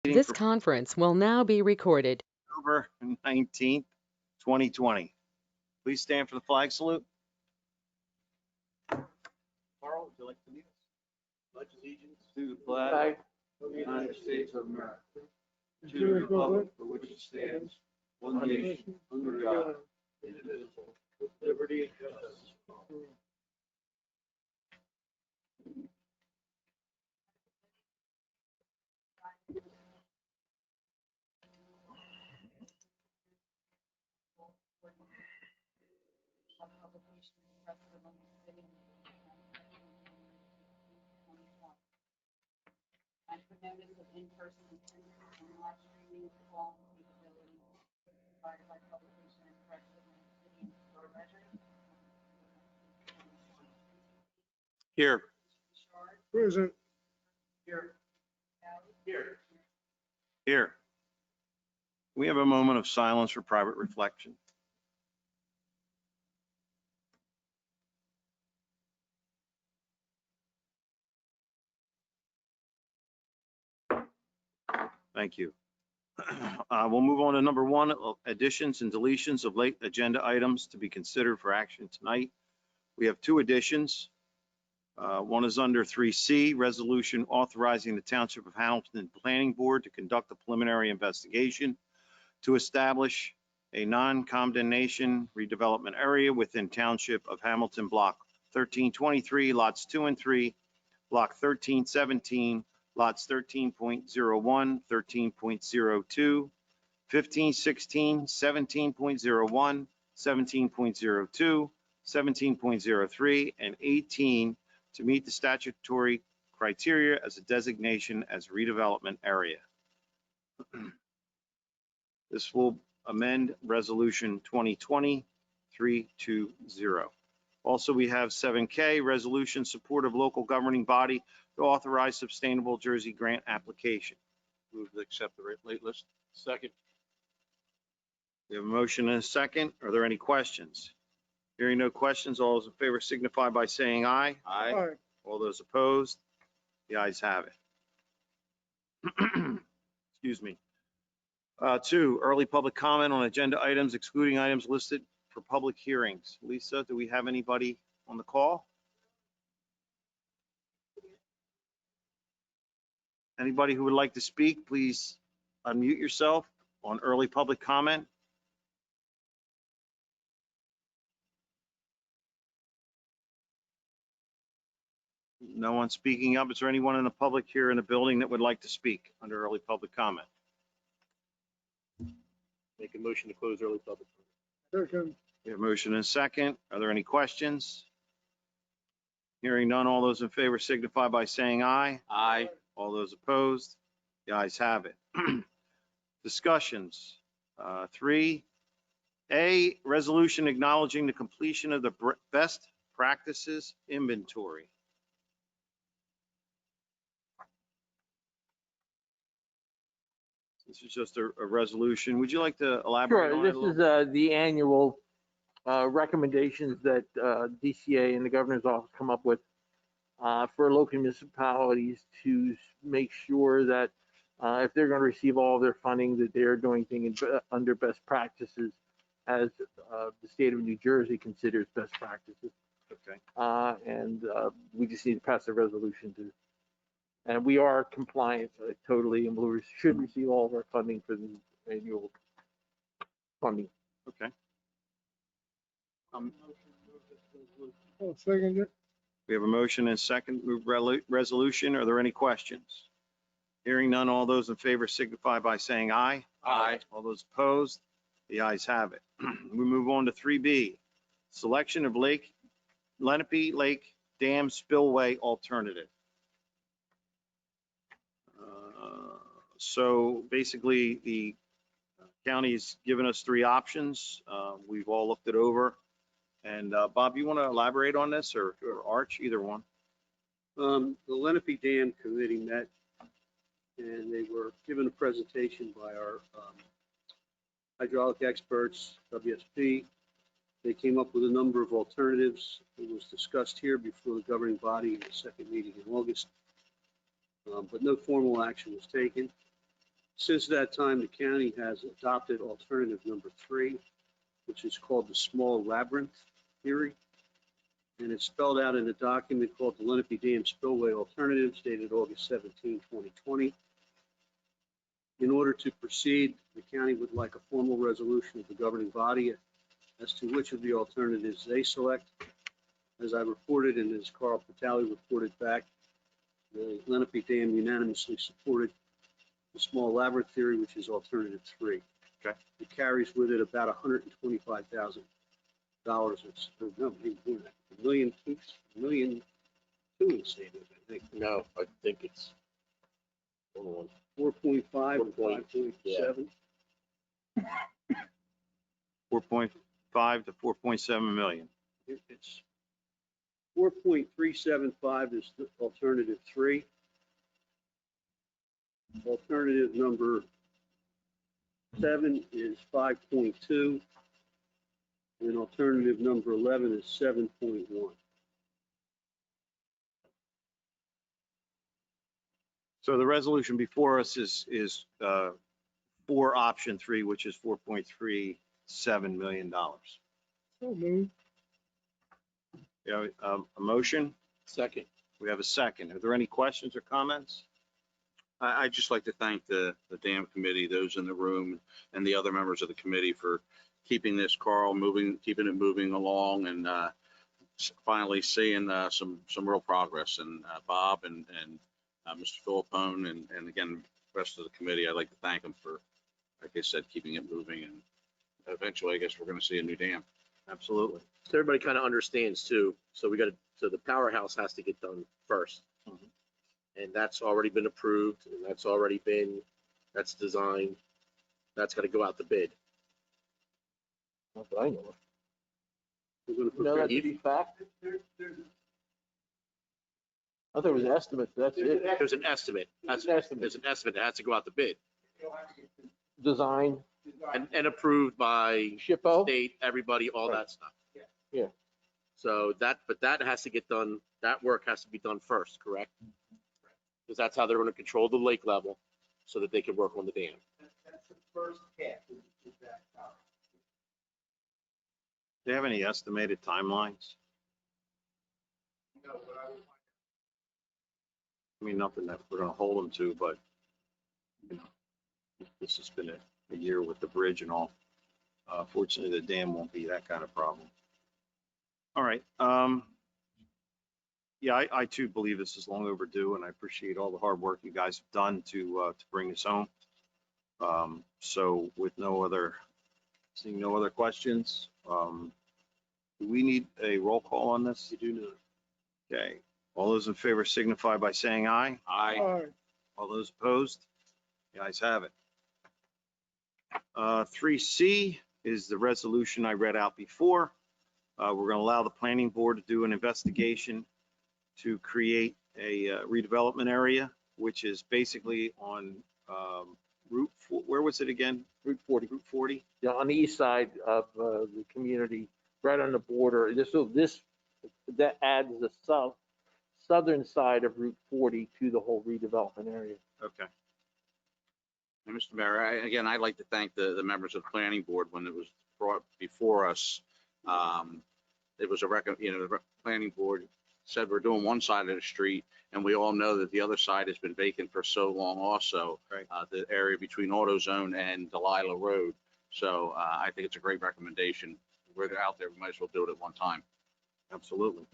This conference will now be recorded. October 19th, 2020. Please stand for the flag salute. Carl, would you like to lead us? Pledge allegiance to the flag of the United States of America, to the republic for which it stands, one nation, under God, indivisible, with liberty and justice for all. And for notice of in-person attendance and live streaming of all capabilities provided by publication and press release city or ledger. Here. Present. Here. Here. We have a moment of silence for private reflection. Thank you. We'll move on to number 1, additions and deletions of late agenda items to be considered for action tonight. We have 2 additions. One is under 3C, resolution authorizing the Township of Hamilton Planning Board to conduct a preliminary investigation to establish a non-condemnation redevelopment area within Township of Hamilton, Block 1323, lots 2 and 3, Block 1317, lots 13.01, 13.02, 1516, 17.01, 17.02, 17.03, and 18 to meet the statutory criteria as a designation as redevelopment area. This will amend Resolution 2020-320. Also, we have 7K, resolution support of local governing body to authorize sustainable Jersey grant application. Move to accept the late list. Second. We have a motion and a second. Are there any questions? Hearing no questions, all those in favor signify by saying aye. Aye. All those opposed? The ayes have it. Excuse me. 2, early public comment on agenda items excluding items listed for public hearings. Lisa, do we have anybody on the call? Anybody who would like to speak, please unmute yourself on early public comment. No one speaking up. Is there anyone in the public here in the building that would like to speak under early public comment? Make a motion to close early public. Second. We have a motion and a second. Are there any questions? Hearing none, all those in favor signify by saying aye. Aye. All those opposed? The ayes have it. Discussions. 3A, resolution acknowledging the completion of the best practices inventory. This is just a resolution. Would you like to elaborate on it a Sure. little? This is the annual recommendations that DCA and the governor's office come up with for local municipalities to make sure that if they're going to receive all of their funding, that they're doing things under best practices as the state of New Jersey considers best practices. Okay. And we just need to pass a resolution to, and we are compliant totally, and we should receive all of our funding for the annual funding. Okay. I'll second it. We have a motion and a second. Move resolution. Are there any questions? Hearing none, all those in favor signify by saying aye. Aye. All those opposed? The ayes have it. We move on to 3B, selection of Lenape Lake Dam Spillway alternative. So basically, the county's given us 3 options. We've all looked it over. And Bob, you want to elaborate on this, or Arch, either one? The Lenape Dam Committee met, and they were given a presentation by our hydraulic experts, WSP. They came up with a number of alternatives. It was discussed here before the governing body in the second meeting in August, but no formal action was taken. Since that time, the county has adopted alternative number 3, which is called the small labyrinth theory. And it's spelled out in a document called the Lenape Dam Spillway Alternatives dated August 17, 2020. In order to proceed, the county would like a formal resolution of the governing body as to which of the alternatives they select. As I reported and as Carl Patali reported back, the Lenape Dam unanimously supported the small labyrinth theory, which is alternative 3. Okay. It carries with it about $125,000. It's, no, maybe more than that. $1.2 million in savings, I think. No, I think it's. Hold on. 4.5 or 4.7. 4.5 to 4.7 million. It's 4.375 is the alternative 3. Alternative number 7 is 5.2. And alternative number 11 is 7.1. So the resolution before us is for option 3, which is $4.37 million. So moved. You know, a motion, Second. we have a second. Are there any questions or comments? I'd just like to thank the dam committee, those in the room, and the other members of the committee for keeping this, Carl, keeping it moving along, and finally seeing some real progress. And Bob and Mr. Philippone, and again, the rest of the committee, I'd like to thank them for, like I said, keeping it moving. And eventually, I guess we're going to see a new dam. Absolutely. So everybody kind of understands too. So so the powerhouse has to get done first. And that's already been approved, and that's designed. That's got to go out to bid. Not that I know of. We're going to You know that to be fact? I thought it was estimates, that's it. There's an estimate. That's an estimate. There's an estimate that has to go out to bid Design, and approved by SHPO, state, everybody, all that stuff. Yeah. So but that has to get done, that work has to be done first, correct? Because that's how they're going to control the lake level so that they can work on the dam. That's the first pass, is that power. Do you have any estimated timelines? You know, what I would I mean, nothing that we're going to hold them to, but you know, this has been a year with the bridge and all. Fortunately, the dam won't be that kind of problem. All right. Yeah, I too believe this is long overdue, and I appreciate all the hard work you guys have done to bring this home. So with seeing no other questions, do we need a roll call on this? You do not. Okay. All those in favor signify by saying aye. Aye. All those opposed? The ayes have it. 3C is the resolution I read out before. We're going to allow the planning board to do an investigation to create a redevelopment area, which is basically on Route 4, where was it again? Route 40. Route 40? Yeah, on the east side of the community, right on the border. That adds the southern side of Route 40 to the whole redevelopment area. Okay. And Mr. Mayor, I'd like to thank the members of the planning board when it was brought before us. It was the planning board said we're doing one side of the street, and we all know that the other side has been vacant for so long also. Right. The area between AutoZone and Delilah Road. So I think it's a great recommendation. We're out there, we might as well do it at one time. Absolutely.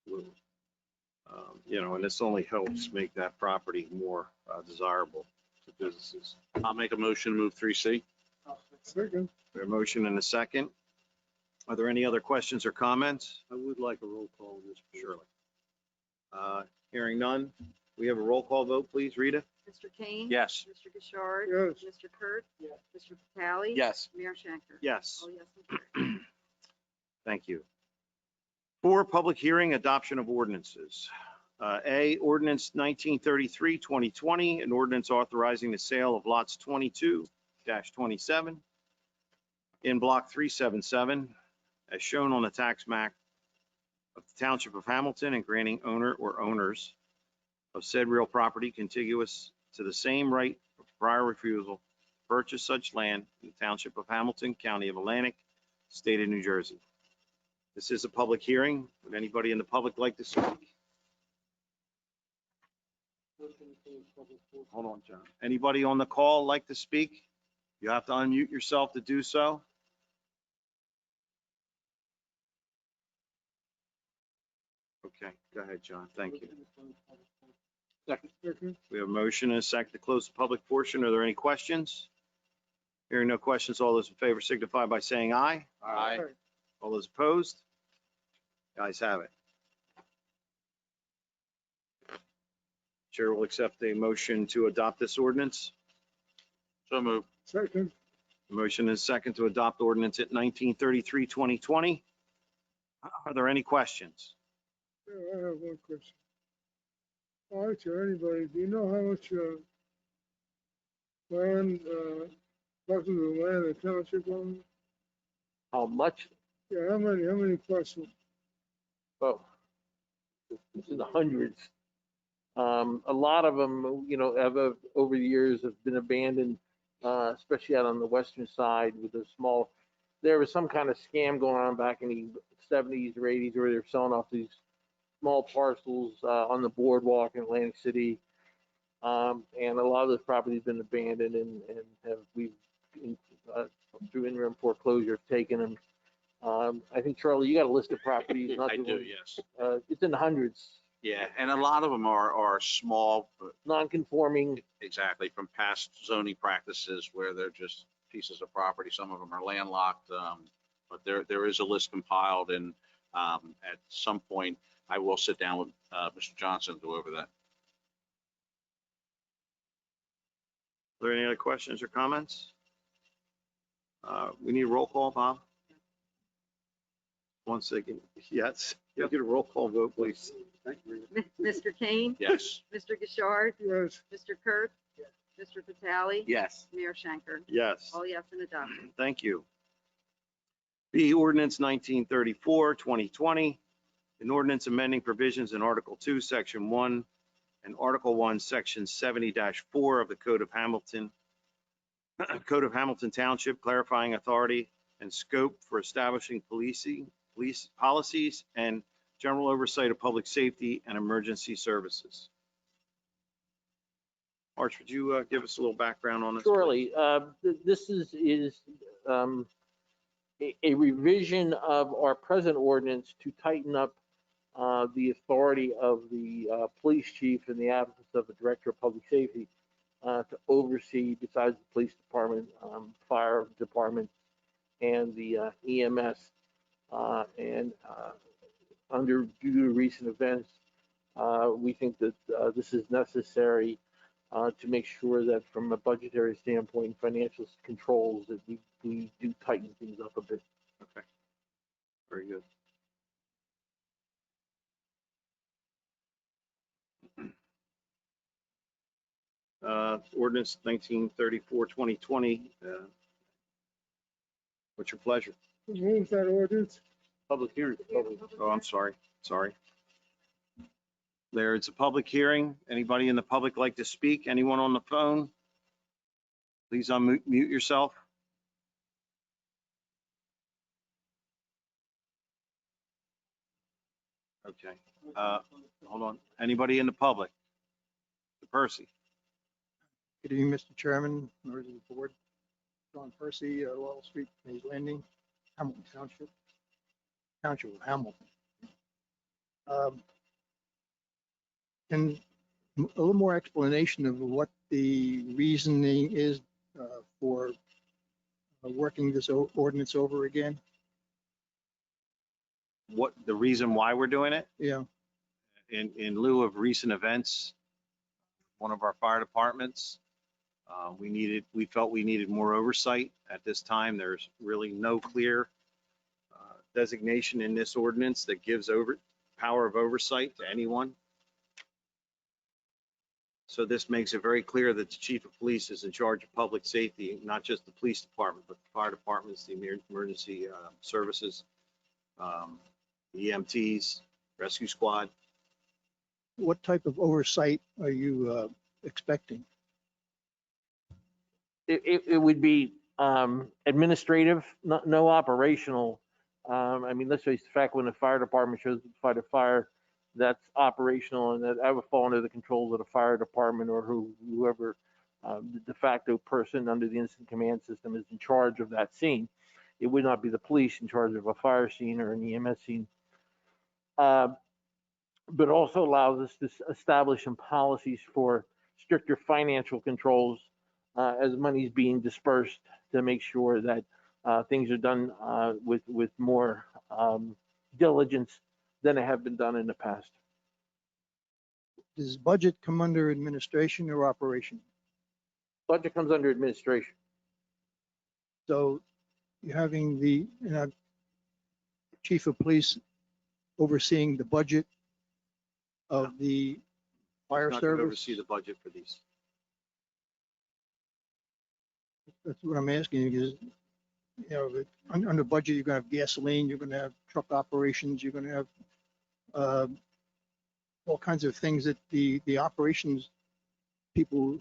Absolutely. You know, and this only helps make that property more desirable to businesses. I'll make a motion to move 3C. Second. A motion and a second. Are there any other questions or comments? I would like a roll call on this. Surely. Hearing none, we have a roll call vote, please. Rita? Mr. Kane? Yes. Mr. Gishard? Yes. Mr. Kurt? Yes. Mr. Vitale? Yes. Mayor Shanker? Yes. All yes and carried. Thank you. For public hearing, adoption of ordinances. A, ordinance 1933, 2020, an ordinance authorizing the sale of lots 22-27 in block 377, as shown on the tax map of the Township of Hamilton, and granting owner or owners of said real property contiguous to the same right prior refusal to purchase such land in the Township of Hamilton, County of Atlantic, State of New Jersey. This is a public hearing. Would anybody in the public like to speak? Hold on, John. Anybody on the call like to speak? You have to unmute yourself to do so. Okay, go ahead, John. Thank you. Second. We have a motion and a second to close the public portion. Are there any questions? Hearing no questions, all those in favor signify by saying aye. Aye. All those opposed? Guys have it. Chair will accept a motion to adopt this ordinance. So moved. Second. Motion is second to adopt ordinance at 1933, 2020. Are there any questions? Yeah, I have one question. Art or anybody, do you know how much, land, parcels of land the township owns? How much? Yeah, how many parcels? Oh, it's in the hundreds. A lot of them, have over the years have been abandoned, especially out on the western side with the small. There was some kind of scam going on back in the 70s or 80s where they were selling off these small parcels on the boardwalk in Atlantic City. And a lot of those properties have been abandoned and we've through interim foreclosure have taken them. I think, Charlie, you got a list of properties. I do, yes. It's in the hundreds. Yeah, and a lot of them are small, but Non-conforming. exactly from past zoning practices where they're just pieces of property. Some of them are landlocked, but there is a list compiled, and at some point I will sit down with Mr. Johnson to go over that. Are there any other questions or comments? We need a roll call, Bob. 1 second. Yes. Can I get a roll call vote, please? Mr. Kane? Yes. Mr. Gishard? Yes. Mr. Kurth? Mr. Vitale? Yes. Mayor Schenker? Yes. All yes and adopted. Thank you. B, ordinance 1934, 2020, an ordinance amending provisions in Article 2, Section 1, and Article 1, Section 70-4 of the Code of Hamilton Township, clarifying authority and scope for establishing police policies and general oversight of public safety and emergency services. Arch, would you give us a little background on this? Surely, this is a revision of our present ordinance to tighten up the authority of the police chief in the absence of a director of public safety to oversee, besides the police department, fire department, and the EMS. Due to recent events, we think that this is necessary to make sure that from a budgetary standpoint and financial controls that we do tighten things up a bit. Okay. Very good. Ordinance 1934, 2020. What's your pleasure? Who moves that ordinance? Public hearing. Oh, I'm sorry. There, it's a public hearing. Anybody in the public like to speak? Anyone on the phone? Please unmute yourself. Okay. Hold on. Anybody in the public? Percy. Good evening, Mr. Chairman, members of the board. John Percy, Laurel Street, Mays Landing, Hamilton Township of Hamilton. And a little more explanation of what the reasoning is for working this ordinance over again. What the reason why we're doing it? Yeah, In lieu of recent events, one of our fire departments, we felt we needed more oversight. At this time, there's really no clear designation in this ordinance that gives power of oversight to anyone. So this makes it very clear that the chief of police is in charge of public safety, not just the police department, but the fire departments, the emergency services, EMTs, rescue squad. what type of oversight are you expecting? it would be administrative, no operational. I mean, let's face the fact, when the fire department shows up to fight a fire, that's operational, and that would fall under the controls of the fire department or whoever the de facto person under the incident command system is in charge of that scene. It would not be the police in charge of a fire scene or an EMS scene. But also allows us to establish some policies for stricter financial controls as money's being dispersed, to make sure that things are done with more diligence than they have been done in the past. Does budget come under administration or operation? Budget comes under administration. So you're having the chief of police overseeing the budget of the fire Not going to service? oversee the budget for these. That's what I'm asking, because, you know, under budget, you're gonna have gasoline, you're gonna have truck operations, you're gonna have all kinds of things that the operations people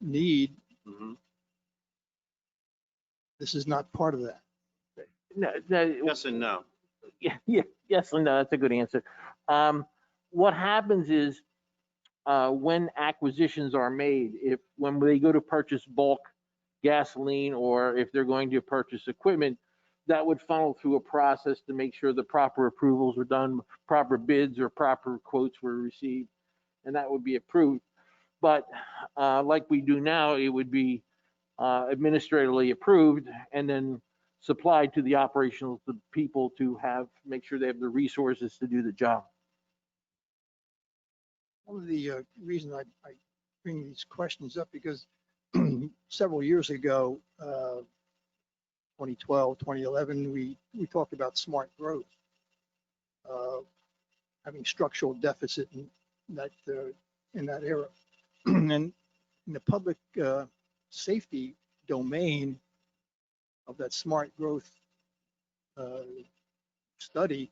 need. Mhm. This is not part of that. No, Yes and no. yeah, yes and no, that's a good answer. What happens is when acquisitions are made, when they go to purchase bulk gasoline, or if they're going to purchase equipment, that would funnel through a process to make sure the proper approvals were done, proper bids or proper quotes were received, and that would be approved. But like we do now, it would be administratively approved and then supplied to the operational people to make sure they have the resources to do the job. One of the reasons I bring these questions up, because several years ago, 2012, 2011, we talked about smart growth, having structural deficit in that era. And in the public safety domain of that smart growth study,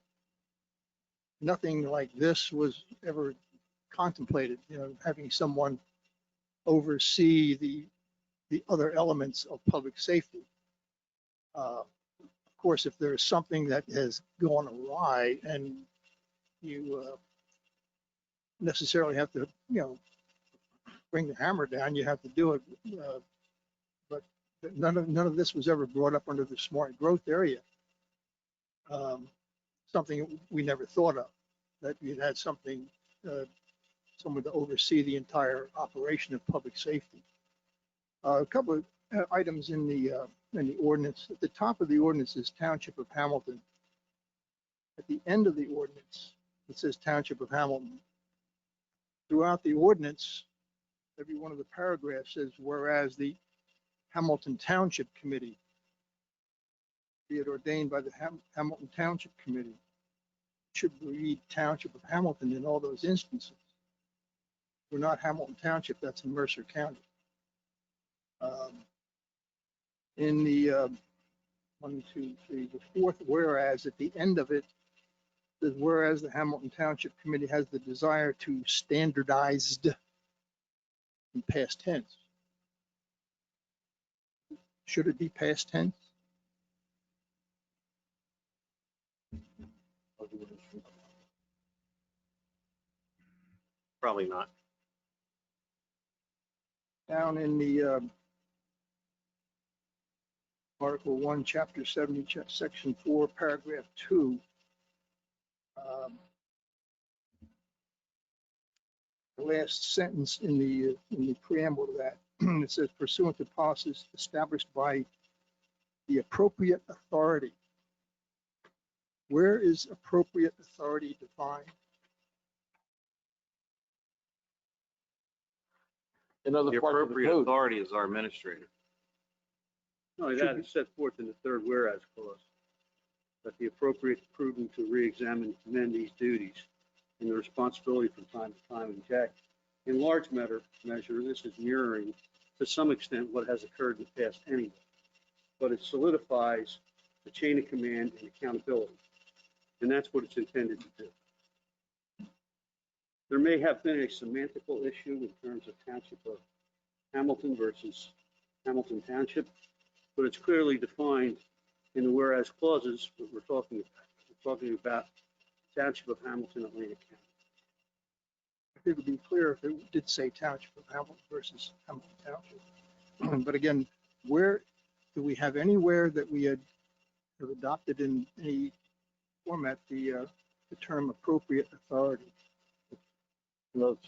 nothing like this was ever contemplated, you know, having someone oversee the other elements of public safety. Of course, if there's something that has gone awry and you necessarily have to, you know, bring the hammer down, you have to do it. But none of this was ever brought up under the smart growth area. Something we never thought of, that you had something, someone to oversee the entire operation of public safety. A couple of items in the ordinance. At the top of the ordinance is Township of Hamilton. At the end of the ordinance, it says Township of Hamilton. Throughout the ordinance, every one of the paragraphs says, whereas the Hamilton Township Committee, be it ordained by the Hamilton Township Committee, should read Township of Hamilton in all those instances. We're not Hamilton Township, that's in Mercer County. In the the fourth whereas, at the end of it, says, whereas the Hamilton Township Committee has the desire to standardized in past tense. Should it be past tense? Probably not. Down in the Article 1, Chapter 70, Section 4, Paragraph 2, the last sentence in the preamble to that, it says pursuant to policies established by the appropriate authority. Where is appropriate authority defined? In other The parts of the appropriate code. authority is our administrator. No, that is set forth in the third whereas clause, that the appropriate prudent to re-examine and commend these duties and the responsibility from time to time. And Jack, in large measure, this is mirroring to some extent what has occurred in the past anyway, but it solidifies the chain of command and accountability. And that's what it's intended to do. There may have been a semantical issue in terms of Township of Hamilton versus Hamilton Township, but it's clearly defined in the whereas clauses that we're talking about. We're talking about Township of Hamilton, Atlantic County. I think it would be clear if it did say Township of Hamilton versus Hamilton Township. But again, where, do we have anywhere that we have adopted in any format the term appropriate authority?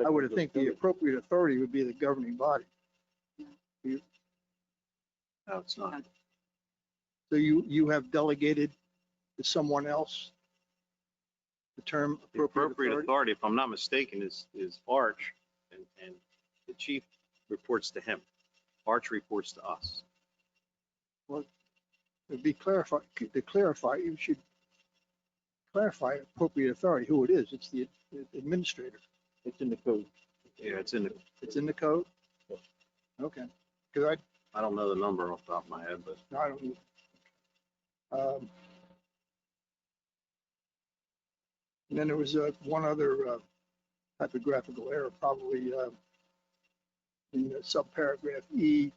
I would think the appropriate authority would be the governing body. No, it's not. So you have delegated to someone else the term The appropriate appropriate authority? authority, if I'm not mistaken, is Arch, and the chief reports to him. Arch reports to us. To be clarified, to clarify, you should clarify appropriate authority, who it is. It's the administrator. It's in the code. Yeah, it's in the, It's in the code? Okay, because I don't know the number off the top of my head, but I don't know. And then there was one other typographical error, probably in the subparagraph E,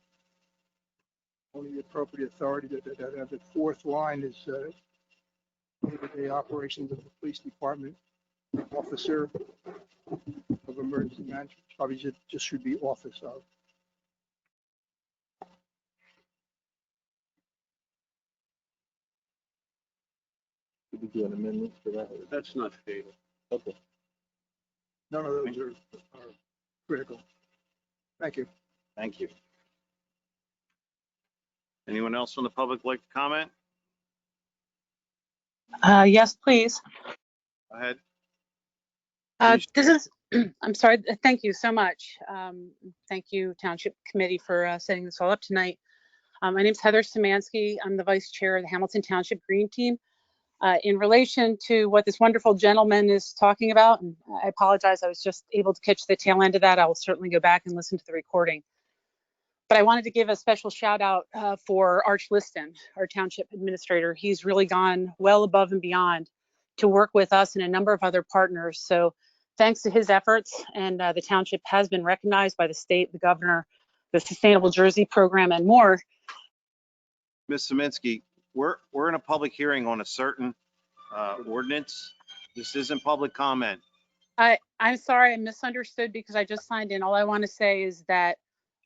only the appropriate authority. The fourth line is the operations of the police department, officer of emergency management. Probably just should be office of. Did we do an amendment for that? That's not fatal. Okay. None of those are critical. Thank you. thank you. Anyone else from the public like to comment? Yes, please. Go ahead. This is, I'm sorry, thank you so much. Thank you, Township Committee, for setting this all up tonight. My name is Heather Szymanski. I'm the Vice Chair of the Hamilton Township Green Team. In relation to what this wonderful gentleman is talking about, and I apologize, I was just able to catch the tail end of that. I will certainly go back and listen to the recording. But I wanted to give a special shout out for Arch Liston, our township administrator. He's really gone well above and beyond to work with us and a number of other partners. So thanks to his efforts, and the township has been recognized by the state, the governor, the Sustainable Jersey program, and more. Ms. Szymanski, we're in a public hearing on a certain ordinance. This isn't public comment. I'm sorry, I misunderstood because I just signed in. All I want to say is that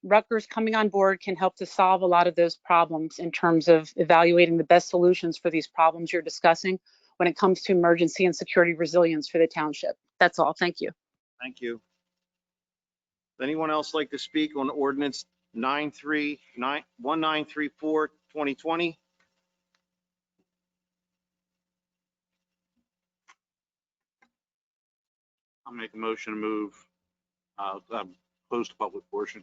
Rutgers coming on board can help to solve a lot of those problems in terms of evaluating the best solutions for these problems you're discussing when it comes to emergency and security resilience for the township. That's all. Thank you. Thank you. Does anyone else like to speak on ordinance 1934, 2020? I'll make a motion to move, close the public portion.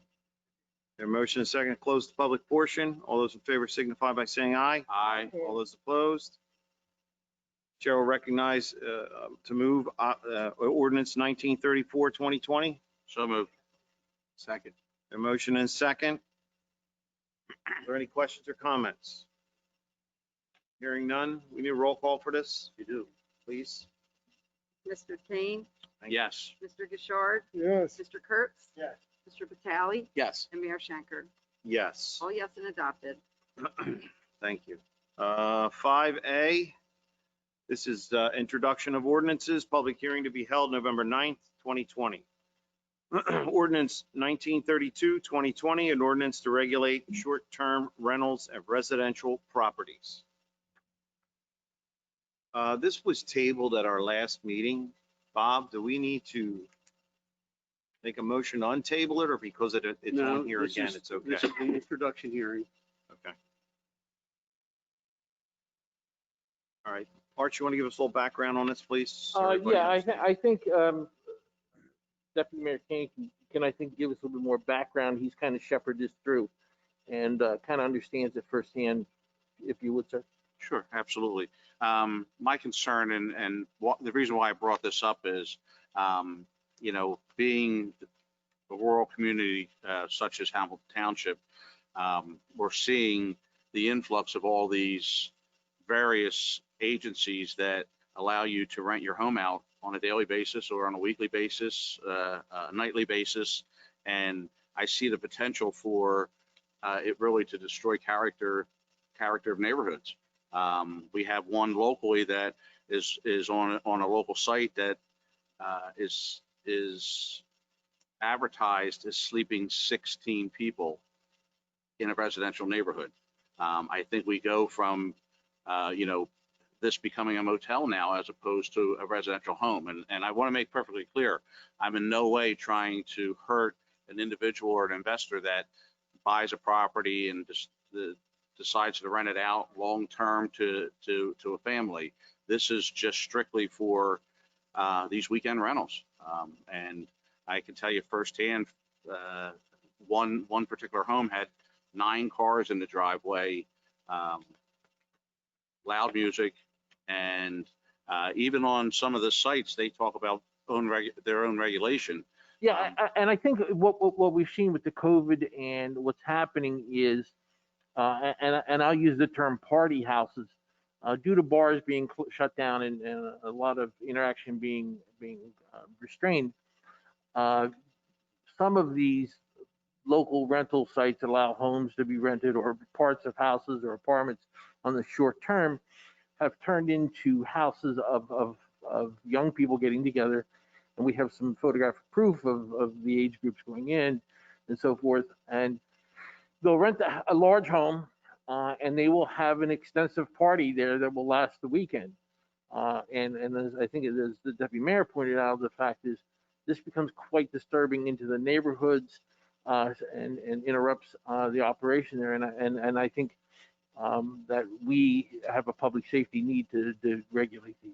There motion and second to close the public portion. All those in favor signify by saying aye. Aye. All those opposed? Chair will recognize to move ordinance 1934, 2020. So moved. Second. There motion and second. Are there any questions or comments? Hearing none, we need a roll call for this. You do, please. Mr. Kane, Yes. Mr. Gishard, Yes, Mr. Kurtz. Yes. Mr. Vitale, Yes. and Mayor Schenker. Yes. All yes and adopted. Thank you. 5A, this is introduction of ordinances, public hearing to be held November 9th, 2020. Ordinance 1932, 2020, an ordinance to regulate short-term rentals of residential properties. This was tabled at our last meeting. Bob, do we need to make a motion to untable it, or because it's No, on here this again, is- it's okay? This is the introduction hearing. Okay. All right. Art, you want to give us a little background on this, please? so everybody Yeah, understands? I think Deputy Mayor Kane can, I think, give us a little bit more background. He's kind of shepherded this through and kind of understands it firsthand, if you would, sir. Sure, absolutely. My concern and the reason why I brought this up is, being a rural community such as Hamilton Township, we're seeing the influx of all these various agencies that allow you to rent your home out on a daily basis or on a weekly basis, a nightly basis. And I see the potential for it really to destroy character of neighborhoods. We have one locally that is on a local site that is advertised as sleeping 16 people in a residential neighborhood. I think we go from, this becoming a motel now as opposed to a residential home. And I want to make perfectly clear, I'm in no way trying to hurt an individual or an investor that buys a property and just decides to rent it out long-term to a family. This is just strictly for these weekend rentals. And I can tell you firsthand, one particular home had 9 cars in the driveway, loud music, and even on some of the sites, they talk about their own regulation. Yeah, and I think what we've seen with the COVID and what's happening is, and I'll use the term party houses, due to bars being shut down and a lot of interaction being restrained. Some of these local rental sites allow homes to be rented or parts of houses or apartments on the short term have turned into houses of young people getting together. And we have some photographic proof of the age groups going in and so forth. And they'll rent a large home and they will have an extensive party there that will last the weekend. And as I think as the deputy mayor pointed out, the fact is this becomes quite disturbing into the neighborhoods and interrupts the operation there. And I think that we have a public safety need to regulate these.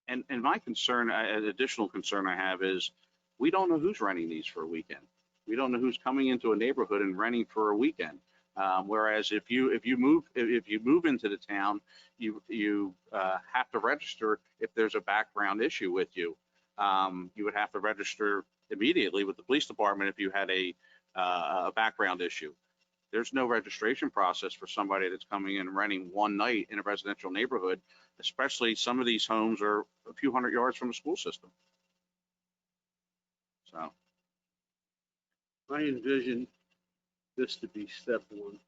And my concern, an additional concern I have is we don't know who's renting these for a weekend. We don't know who's coming into a neighborhood and renting for a weekend. Whereas if you move into the town, you have to register if there's a background issue with you. You would have to register immediately with the police department if you had a background issue. There's no registration process for somebody that's coming in and renting one night in a residential neighborhood, especially some of these homes are a few hundred yards from the school system. So I envision this to be step one,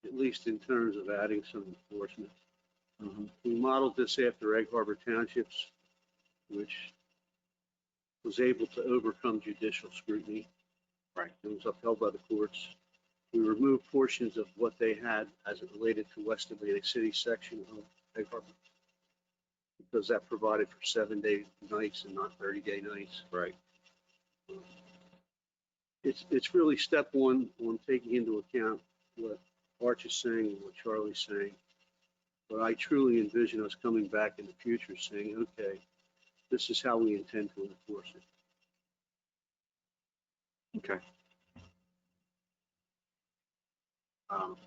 at least in terms of adding some enforcement. We modeled this after Egg Harbor Townships, which was able to overcome judicial scrutiny. Right. It was upheld by the courts. We removed portions of what they had as it related to West Atlantic City section of Egg Harbor, because that provided for 7-day nights and not 30-day nights. Right. It's really step one on taking into account what Arch is saying and what Charlie's saying. But I truly envision us coming back in the future saying, okay, this is how we intend to enforce it. Okay.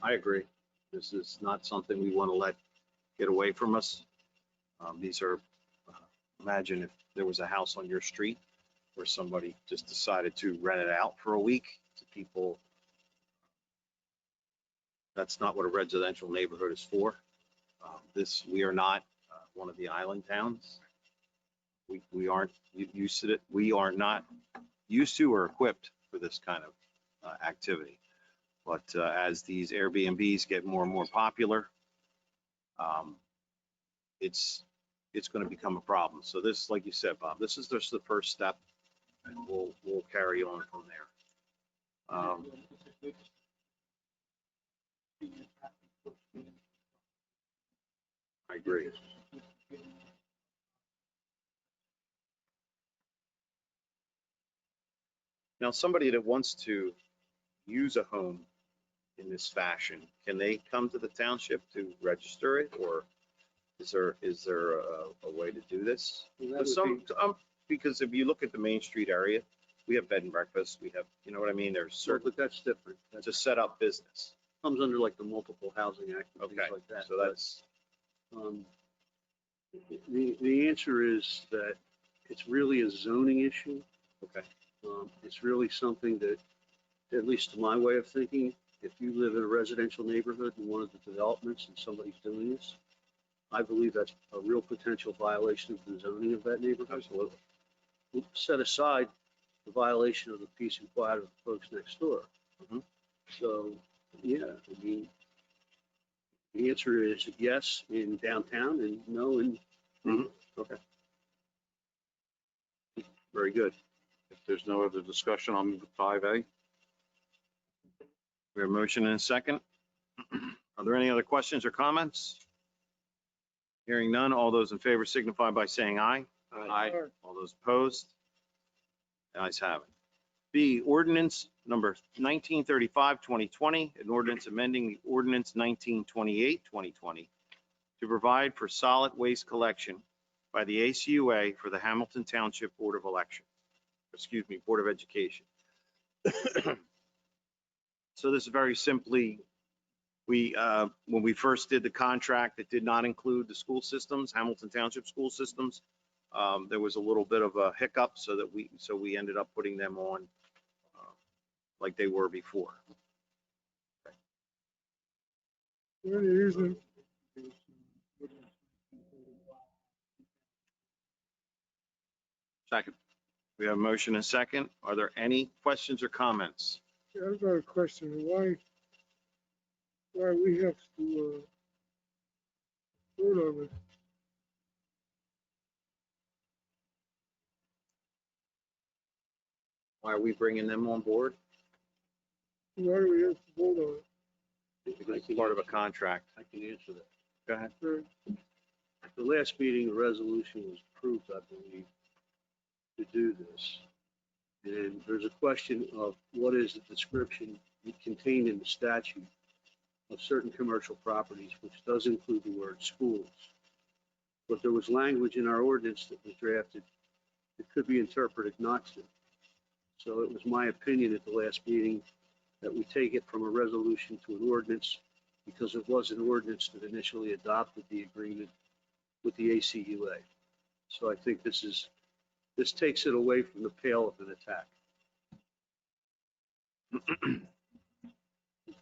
I agree. This is not something we want to let get away from us. These are, imagine if there was a house on your street where somebody just decided to rent it out for a week to people. That's not what a residential neighborhood is for. We are not one of the island towns. We aren't used to it. We are not used to or equipped for this kind of activity. But as these Airbnbs get more and more popular, it's going to become a problem. So this, like you said, Bob, this is just the first step, and we'll carry on from there. I agree. Now, somebody that wants to use a home in this fashion, can they come to the township to register it, or is there a way to do this? Because if you look at the Main Street area, we have bed and breakfast, we have, you know what I mean? There's certain, But that's different. it's a set up business. Comes under like the Multiple Housing Act and things Okay, like that. so that's, The answer is that it's really a zoning issue. okay. It's really something that, at least to my way of thinking, if you live in a residential neighborhood in one of the developments and somebody's doing this, I believe that's a real potential violation of the zoning of that neighborhood. Absolutely. Set aside the violation of the peace and quiet of the folks next door. Mhm. So, yeah, I mean, the answer is yes in downtown and no in. Okay. Very good. If there's no other discussion, I'll move to 5A. We have a motion and a second. Are there any other questions or comments? Hearing none, all those in favor signify by saying aye. Aye. All those opposed? The ayes have it. B, ordinance number 1935, 2020, an ordinance amending the ordinance 1928, 2020 to provide for solid waste collection by the ACUA for the Hamilton Township Board of Election, Board of Education. So this is very simply, when we first did the contract, it did not include the school systems, Hamilton Township school systems. There was a little bit of a hiccup, so we ended up putting them on like they were before. The only reason, Second. We have a motion and a second. Are there any questions or comments? yeah, I've got a question, why we have to, vote on it? Why are we bringing them on board? Why do we have to vote on it? It's part of a contract. I can answer that. Go ahead. At the last meeting, a resolution was approved, I believe, to do this. And there's a question of what is the description contained in the statute of certain commercial properties, which does include the word schools. But there was language in our ordinance that was drafted that could be interpreted not to. So it was my opinion at the last meeting that we take it from a resolution to an ordinance, because it was an ordinance that initially adopted the agreement with the ACUA. So I think this takes it away from the pale of an attack.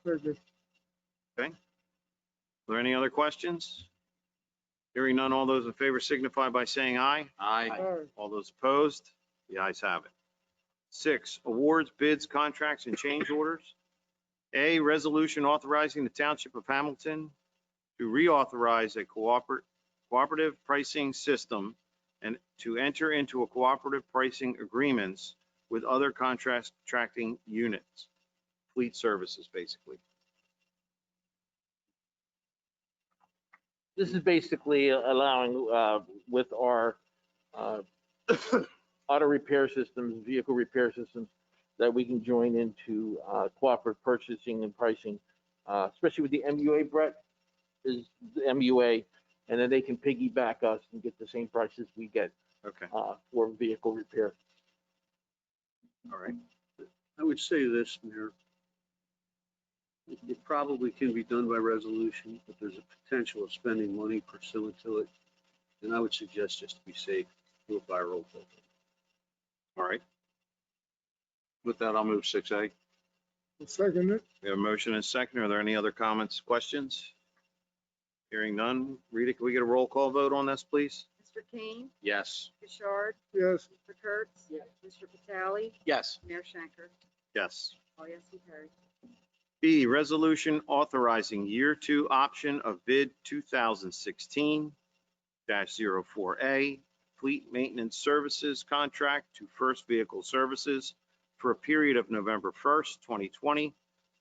Very good. Are there any other questions? Hearing none, all those in favor signify by saying aye. Aye. All right, All those opposed? The ayes have it. 6, awards, bids, contracts, and change orders. A, resolution authorizing the Township of Hamilton to reauthorize a cooperative pricing system and to enter into a cooperative pricing agreements with other contracting units, fleet services, basically. This is basically allowing, with our auto repair systems, vehicle repair systems, that we can join into cooperative purchasing and pricing, especially with the MUA, Brett, is the MUA, and then they can piggyback us and get the same prices we get Okay, for vehicle repair. all right. I would say this, Mayor. It probably can be done by resolution, but there's a potential of spending money pursuant to it. And I would suggest, just to be safe, do it by roll call. All right. With that, I'll move 6A. I'll second it. We have a motion and a second. Are there any other comments, questions? Hearing none. Rita, can we get a roll call vote on this, please? Mr. King, Yes. Bouchard, Yes, Mr. Kurtz, Mr. Vitale, Yes. Mayor Shanker. Yes. All yes and carried. B, resolution authorizing year 2 option of bid 2016-04A fleet maintenance services contract to First Vehicle Services for a period of November 1st, 2020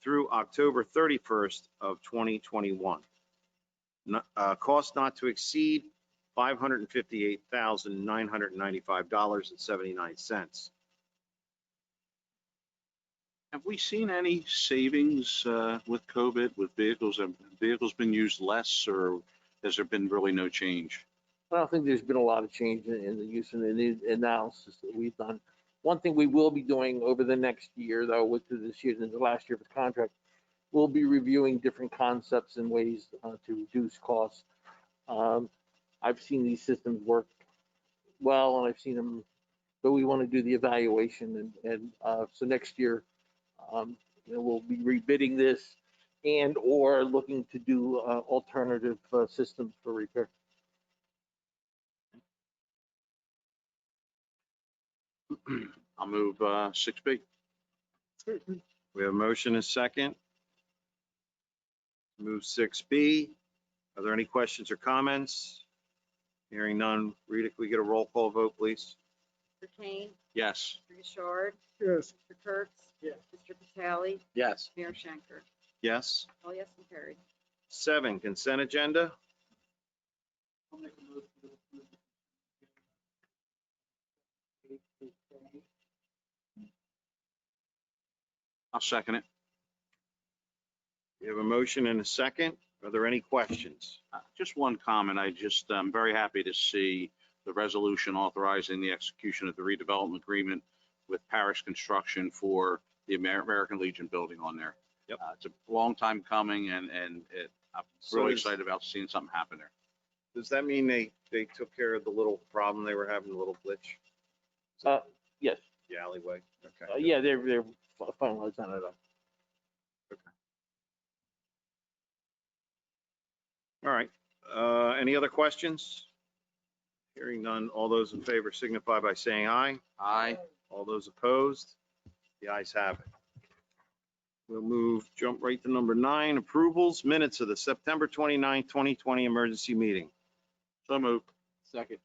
through October 31st of 2021. Cost not to exceed $558,995.79. Have we seen any savings with COVID, with vehicles? Have vehicles been used less, or has there been really no change? I don't think there's been a lot of change in the use and the analysis that we've done. One thing we will be doing over the next year, though, with this year and the last year of the contract, we'll be reviewing different concepts and ways to reduce costs. I've seen these systems work well, and I've seen them, but we want to do the evaluation, and so next year, we'll be rebidding this and or looking to do alternative systems for repair. I'll move 6B. We have a motion and a second. Move 6B. Are there any questions or comments? Hearing none. Rita, can we get a roll call vote, please? Mr. Kane, Yes. Mr. Gishard, Yes. Mr. Kurtz. Yes. Mr. Vitale, Yes. Mayor Shanker. Yes. All yes and carried. 7, consent agenda. I'll make a motion to approve the I'll second it. We have a motion and a second. Are there any questions? Just one comment. I'm very happy to see the resolution authorizing the execution of the redevelopment agreement with Parish Construction for the American Legion building on there. Yep. It's a long time coming, and I'm So really does- excited about seeing something happen there. Does that mean they took care of the little problem they were having, the little glitch? Yes, The alleyway? Okay. yeah, they're finalized on it. All right. Any other questions? Hearing none. All those in favor signify by saying aye. Aye. All those opposed? The ayes have it. We'll jump right to number 9, approvals, minutes of the September 29, 2020 emergency meeting. So moved. Second.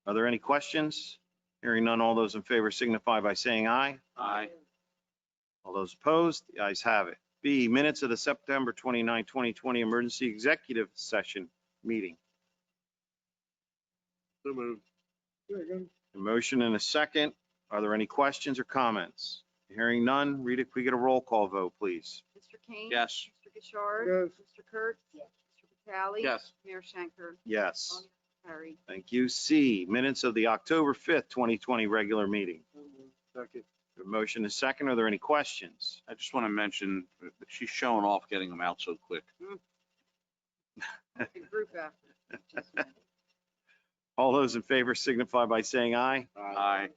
Are there any questions? Hearing none. All those in favor signify by saying aye. Aye. All those opposed? The ayes have it. B, minutes of the September 29, 2020 emergency executive session meeting. So moved. Second. A motion and a second. Are there any questions or comments? Hearing none. Rita, can we get a roll call vote, please? Mr. Kane. Yes. Mr. Gishard. Yes. Mr. Kurtz. Mr. Vitale. Yes. Mayor Shanker. All Yes. yes and carried. Thank you. C, minutes of the October 5th, 2020 regular meeting. Second. A motion and a second. Are there any questions? I just want to mention that she's showing off getting them out so quick. The group effort. Just me. All those in favor signify by saying aye. Aye.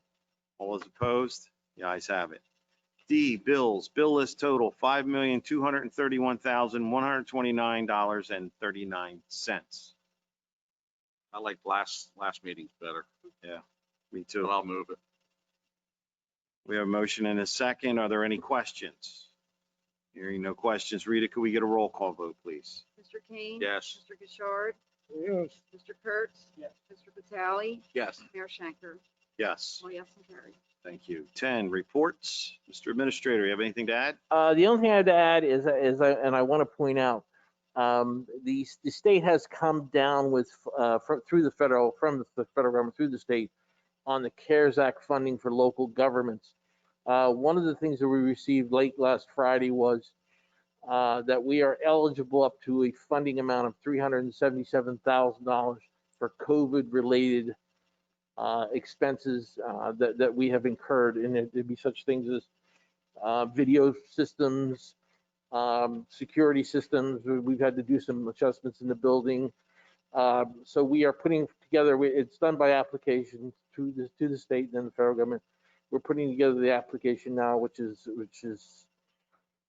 All those opposed? The ayes have it. D, bills. Bill list total, $5,231,129.39. I like last meeting's better, Me but too. I'll move it. We have a motion and a second. Are there any questions? Hearing no questions. Rita, could we get a roll call vote, please? Mr. Kane. Yes. Mr. Gishard. Yes. Mr. Kurtz. Yes. Mr. Vitale. Yes. Mayor Shanker. Yes. All yes and carried. Thank you. 10, reports. Mr. Administrator, you have anything to add? The only thing I had to add is I want to point out, the state has come down with, from the federal government through the state on the CARES Act funding for local governments. One of the things that we received late last Friday was that we are eligible up to a funding amount of $377,000 for COVID-related expenses that we have incurred, and there'd be such things as video systems, security systems. We've had to do some adjustments in the building. So we are putting together, it's done by application to the state and then the federal government. We're putting together the application now, which is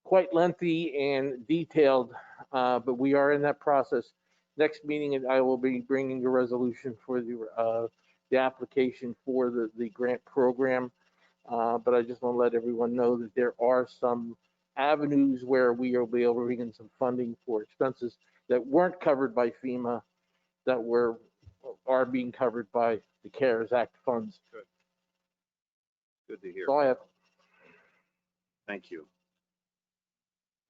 quite lengthy and detailed, but we are in that process. Next meeting, I will be bringing a resolution for the application for the grant program. But I just want to let everyone know that there are some avenues where we will be able to bring in some funding for expenses that weren't covered by FEMA that are being covered by the CARES Act funds. Good to hear. So I have. Thank you.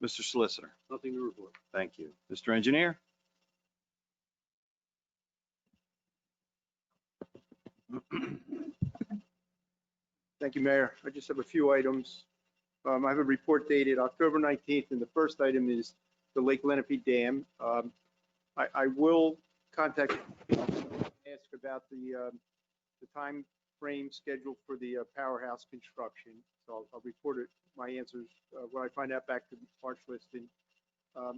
Mr. Solicitor, Nothing to report. thank you. Mr. Engineer? Thank you, Mayor. I just have a few items. I have a report dated October 19th, and the first item is the Lake Lenape Dam. I will contact, ask about the time frame scheduled for the powerhouse construction. So I'll report it, my answers, when I find out back to the parts listing.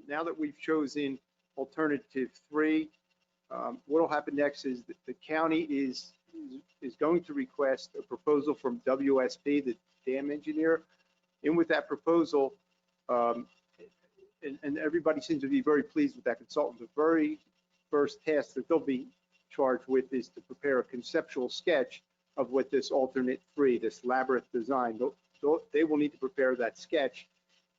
Now that we've chosen alternative 3, what will happen next is that the county is going to request a proposal from WSP, the dam engineer. And with that proposal, and everybody seems to be very pleased with that consultant, the very first task that they'll be charged with is to prepare a conceptual sketch of what this alternate three, this labyrinth design, they will need to prepare that sketch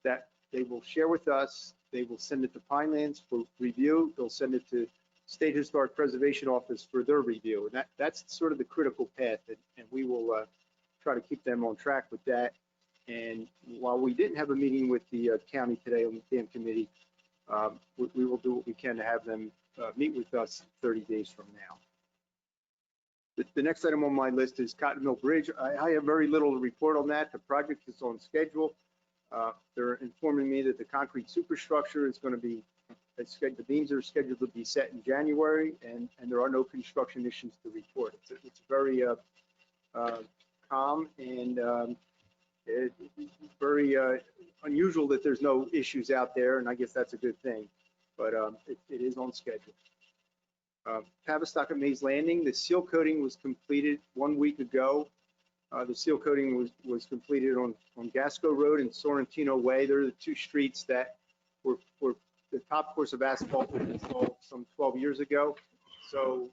that they will share with us. They will send it to Pinelands for review. They'll send it to State Historic Preservation Office for their review. And that's sort of the critical path, and we will try to keep them on track with that. And while we didn't have a meeting with the county today on the dam committee, we will do what we can to have them meet with us 30 days from now. The next item on my list is Cotton Mill Bridge. I have very little to report on that. The project is on schedule. They're informing me that the concrete superstructure is going to be, the beams are scheduled to be set in January, and there are no construction issues to report. It's very calm and very unusual that there's no issues out there, and I guess that's a good thing, but it is on schedule. Tavistock at Mays Landing, the seal coating was completed 1 week ago. The seal coating was completed on Gasco Road and Sorrentino Way. They're the two streets that were the top course of asphalt was installed some 12 years ago. So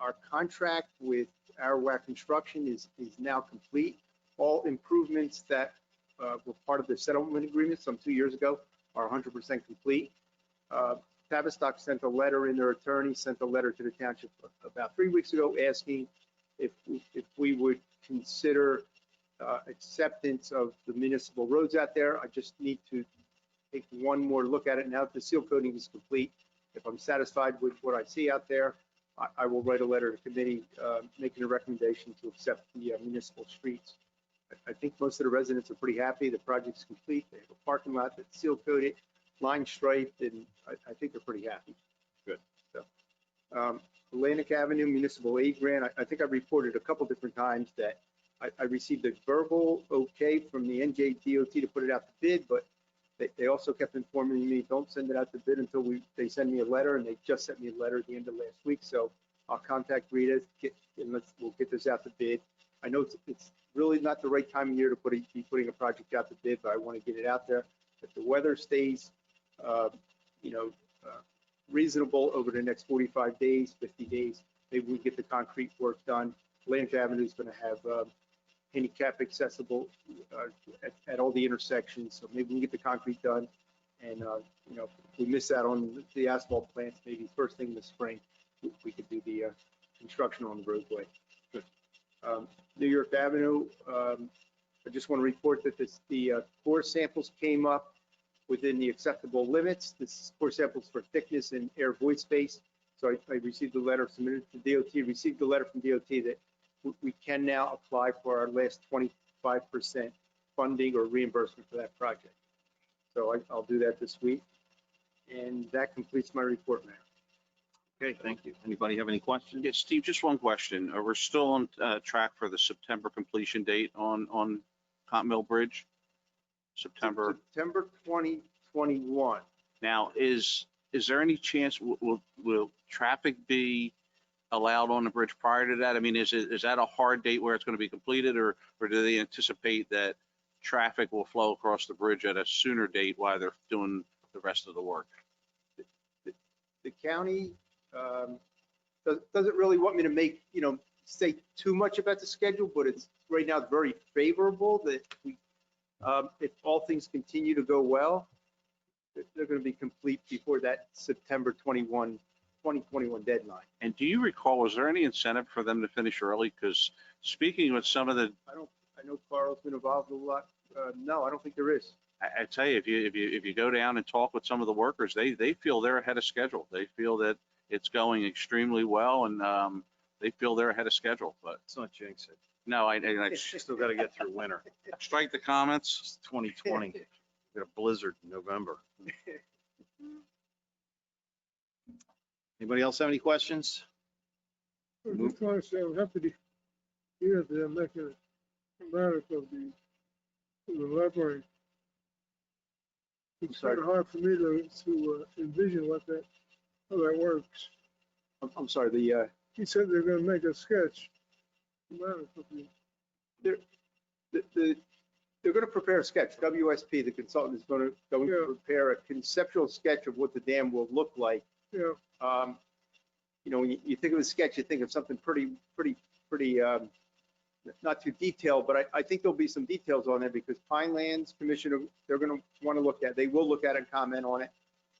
our contract with Arawak Construction is now complete. All improvements that were part of the settlement agreement some 2 years ago are 100% complete. Tavistock sent a letter, and their attorney sent a letter to the township about 3 weeks ago asking if we would consider acceptance of the municipal roads out there. I just need to take one more look at it now that the seal coating is complete. If I'm satisfied with what I see out there, I will write a letter to committee making a recommendation to accept the municipal streets. I think most of the residents are pretty happy. The project's complete. They have a parking lot that's seal coated, line striped, and I think they're pretty happy. Good. So, Atlantic Avenue Municipal Aid Grant, I think I reported a couple different times that I received a verbal okay from the NJDOT to put it out to bid, but they also kept informing me, don't send it out to bid until they send me a letter, and they just sent me a letter at the end of last week. So I'll contact Rita and we'll get this out to bid. I know it's really not the right time of year to be putting a project out to bid, but I want to get it out there. If the weather stays, reasonable over the next 45 days, 50 days, maybe we get the concrete work done. Atlantic Avenue is going to have handicap accessible at all the intersections, so maybe we can get the concrete done. And if we miss out on the asphalt plants, maybe first thing in the spring, we could do the construction on the roadway. Good. New York Avenue, I just want to report that the core samples came up within the acceptable limits. This is core samples for thickness and air void space. So I received a letter submitted to DOT, received a letter from DOT that we can now apply for our last 25% funding or reimbursement for that project. So I'll do that this week. And that completes my report, Mayor. Okay, thank you. Anybody have any questions? Yeah, Steve, just one question. We're still on track for the September completion date on Cotton Mill Bridge? September 2021. Now, is there any chance, will traffic be allowed on the bridge prior to that? I mean, is that a hard date where it's going to be completed, or do they anticipate that traffic will flow across the bridge at a sooner date while they're doing the rest of the work? The county doesn't really want me to say too much about the schedule, but it's right now very favorable that we, if all things continue to go well, they're going to be complete before that September 2021 deadline. And do you recall, was there any incentive for them to finish early? Because speaking with some of the, I know Carl's been involved a lot. No, I don't think there is. I tell you, if you go down and talk with some of the workers, they feel they're ahead of schedule. They feel that it's going extremely well, and they feel they're ahead of schedule. But It's not jinx it. no, I Still got to get through winter. strike the comments. It's 2020. Got a blizzard in November. Anybody else have any questions? I just want to say I'm happy to hear they're making a dramatic of the library. It's kind of hard for me to envision how that works. I'm sorry, He said they're going to make a sketch. Dramatic of the they're going to prepare a sketch. WSP, the consultant, is going to prepare a conceptual sketch of what the dam will look like. Yeah. when you think of a sketch, you think of something pretty, not too detailed, but I think there'll be some details on it because Pinelands Commission, they're going to want to look at, they will look at it and comment on it.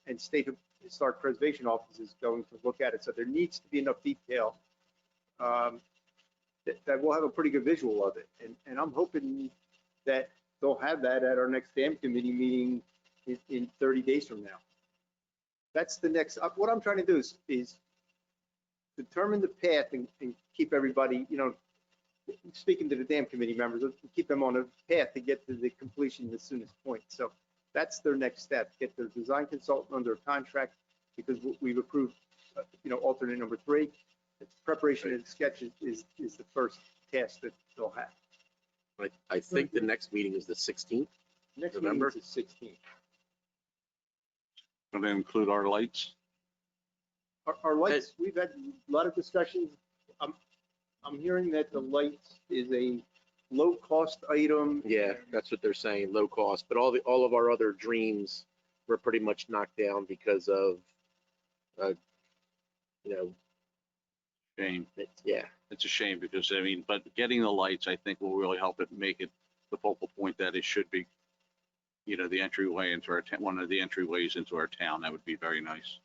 And State Historic Preservation Office is going to look at it. So there needs to be enough detail that we'll have a pretty good visual of it. And I'm hoping that they'll have that at our next dam committee meeting in 30 days from now. That's the next, what I'm trying to do is determine the path and keep everybody, speaking to the dam committee members, keep them on a path to get to the completion as soon as point. So that's their next step, get their design consultant under a contract because we've approved, alternate number 3. The preparation of the sketch is the first task that they'll have. I think the next meeting is the 16th. Next November? meeting is the 16th. Going to include our lights. Our lights, we've had a lot of discussions. I'm hearing that the lights is a low-cost item. Yeah, that's what they're saying, low cost. But all of our other dreams were pretty much knocked down because of, Shame. yeah. It's a shame because, but getting the lights, I think will really help it make it the focal point that it should be. The entryway into our one of the entryways into our town. That would be very nice.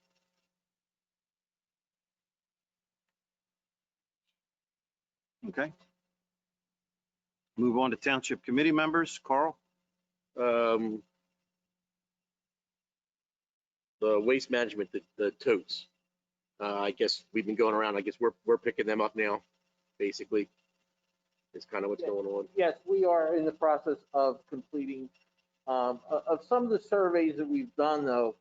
Okay. Move on to Township Committee members. Carl? The waste management, the totes. I guess we've been going around. I guess we're picking them up now, basically. It's kind of what's going on. Yes, we are in the process of completing, of some of the surveys that we've done though.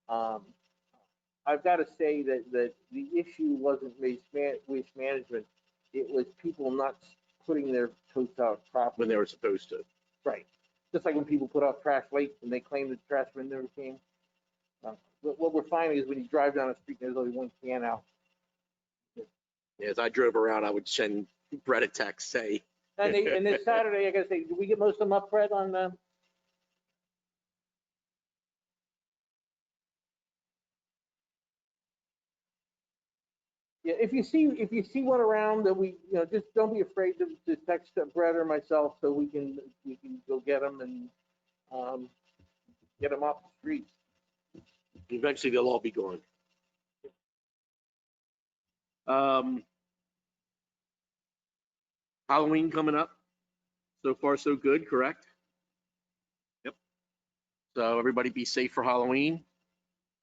I've got to say that the issue wasn't waste management. It was people not putting their totes out properly. When they were supposed to. Right. Just like when people put out trash late and they claim the trash bin never came. What we're finding is when you drive down the street, there's only one can out. As I drove around, I would send Brett a text, say. And this Saturday, I gotta say, did we get most of them up, Fred, on the? Yeah, if you see one around that we, just don't be afraid to text Brett or myself so we can go get them and get them off the streets. Eventually, they'll all be gone. Halloween coming up. So far, so good, correct? Yep. So everybody be safe for Halloween.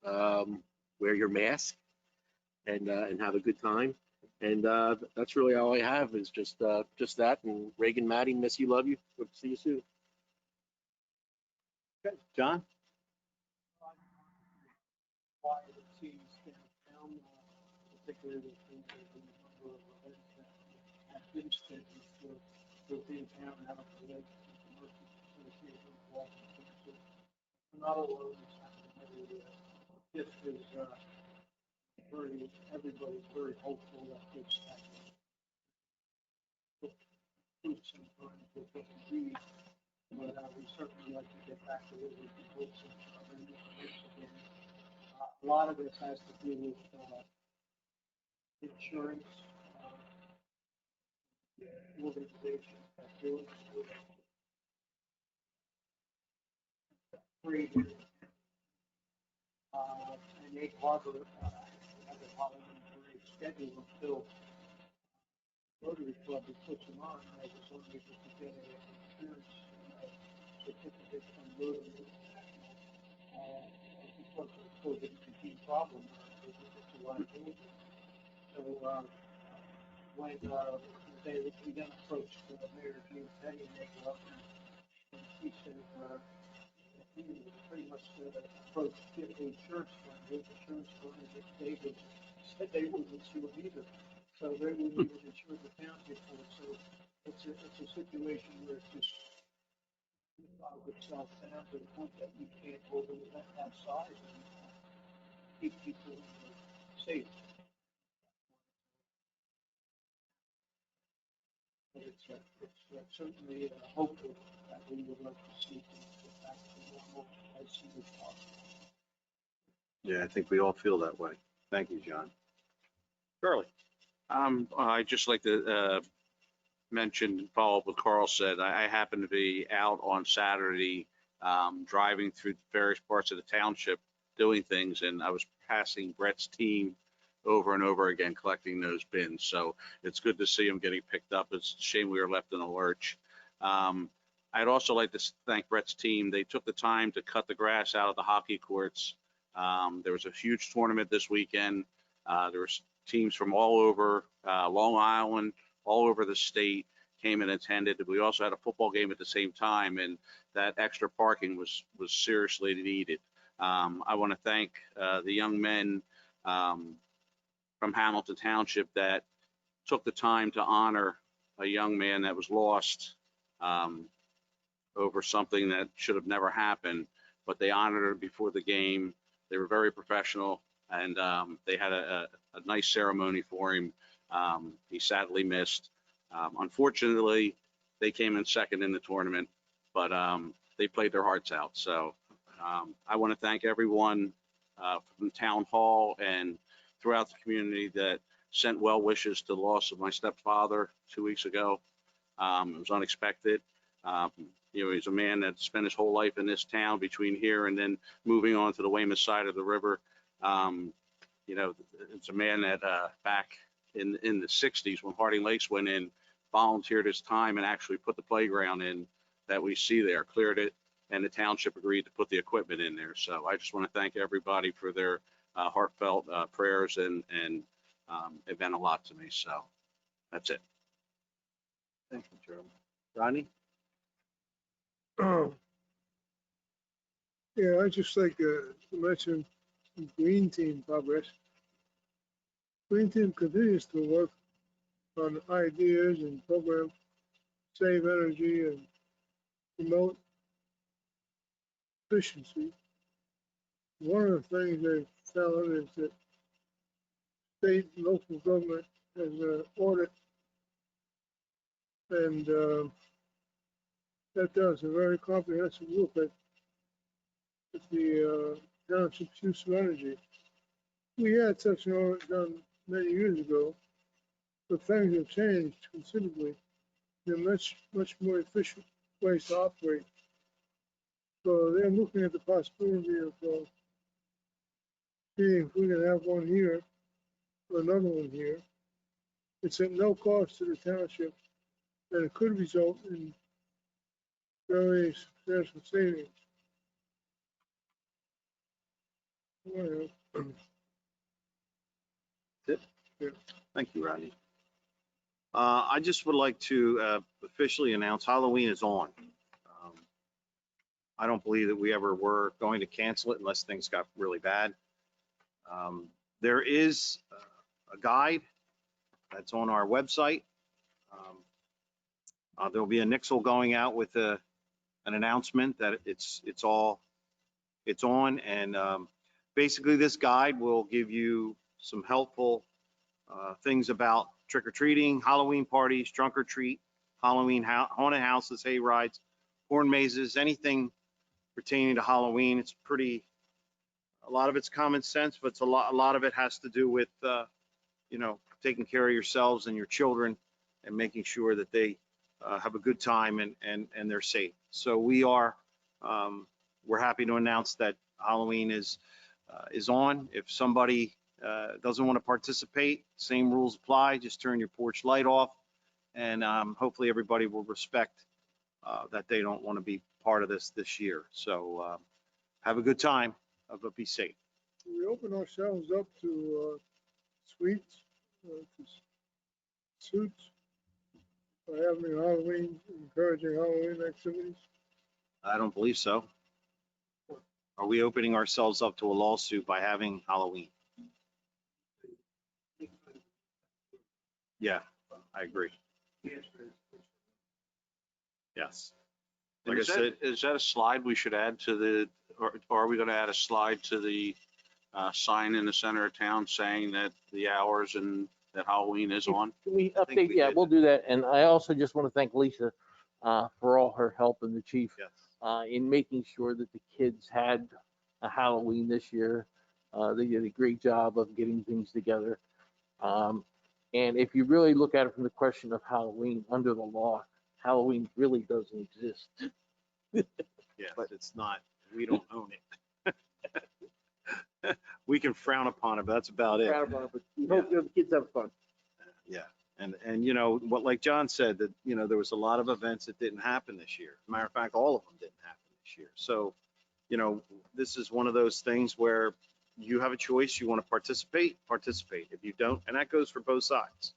Wear your mask and have a good time. And that's really all I have is just that. And Reagan, Maddie, miss you, love you. Hope to see you soon. Okay. John? Why it seems downtown, particularly with the number of events that have been scheduled for being town out of the lake, commercial association, walking, not alone, it's happening everywhere. This is everybody's very hopeful that this happens. Sometimes it doesn't be, but we certainly like to get back to what we can hope and again. A lot of this has to do with insurance, organization that do it. Free here. And Egg Harbor has a Halloween parade scheduled until Rotary Club has put them on. I was wondering if we could get an insurance certificate from Rotary. Because of the COVID-19 problem, it's a liability. So when we then approached Mayor James Petty and they go up and he said he pretty much approached the insurance firm. His insurance firm that David said they wouldn't insure either. So they wouldn't even insure the township for it. So it's a situation where it's just out of itself down to the point that you can't hold an event that size and keep people safe. But it's certainly hopeful that we would like to see things get back to normal as soon as possible. Yeah, I think we all feel that way. Thank you, John. Charlie? I'd just like to mention, follow up what Carl said. I happened to be out on Saturday, driving through various parts of the township doing things, and I was passing Brett's team over and over again collecting those bins. So it's good to see them getting picked up. It's a shame we were left in a lurch. I'd also like to thank Brett's team. They took the time to cut the grass out of the hockey courts. There was a huge tournament this weekend. There was teams from all over Long Island, all over the state came and attended. We also had a football game at the same time, and that extra parking was seriously needed. I want to thank the young men from Hamilton Township that took the time to honor a young man that was lost over something that should have never happened, but they honored him before the game. They were very professional, and they had a nice ceremony for him. He sadly missed. Unfortunately, they came in second in the tournament, but they played their hearts out. So I want to thank everyone from Town Hall and throughout the community that sent well wishes to the loss of my stepfather 2 weeks ago. It was unexpected. He's a man that spent his whole life in this town between here and then moving on to the Weymouth side of the river. It's a man that back in the 60s when Harding Lakes went in, volunteered his time and actually put the playground in that we see there, cleared it, and the township agreed to put the equipment in there. So I just want to thank everybody for their heartfelt prayers, and it meant a lot to me. So that's it. Thank you, Charlie. Rodney? Yeah, I'd just like to mention the Green Team progress. Green Team continues to work on ideas and programs, save energy and promote efficiency. One of the things they've found is that state and local government has an audit, and that does a very comprehensive look at the township's use of energy. We had such an audit done many years ago, but things have changed considerably. They're much more efficient ways to operate. So they're looking at the possibility of seeing if we can have one here or another one here. It's at no cost to the township, and it could result in very substantial savings. Well, Thank you, Rodney. I just would like to officially announce Halloween is on. I don't believe that we ever were going to cancel it unless things got really bad. There is a guide that's on our website. There'll be a nixle going out with an announcement that it's on, and basically this guide will give you some helpful things about trick-or-treating, Halloween parties, trunk or treat, Halloween haunted houses, hay rides, corn mazes, anything pertaining to Halloween. It's a lot of it's common sense, but a lot of it has to do with taking care of yourselves and your children and making sure that they have a good time and they're safe. So we're happy to announce that Halloween is on. If somebody doesn't want to participate, same rules apply. Just turn your porch light off, and hopefully everybody will respect that they don't want to be part of this year. So have a good time, but be safe. we open ourselves up to sweets, to suits, by having Halloween, encouraging Halloween activities. I don't believe so. Are we opening ourselves up to a lawsuit by having Halloween? Yeah, I agree. Yes. Like I said, Is that a slide we should add to the, or are we going to add a slide to the sign in the center of town saying that the hours and that Halloween is on? Can we I think update? we Yeah, did we'll do that. And I also just want to thank Lisa for all her help and the chief yes. in making sure that the kids had a Halloween this year. They did a great job of getting things together. And if you really look at it from the question of Halloween under the law, Halloween really doesn't exist. Yeah, but it's not, we don't own it. We can frown upon it, but that's about it. But we hope the kids have fun. Yeah. And you know, what, like John said, that, you know, there was a lot of events that didn't happen this year. Matter of fact, all of them didn't happen this year. So, you know, this is one of those things where you have a choice. You want to participate. If you don't, and that goes for both sides.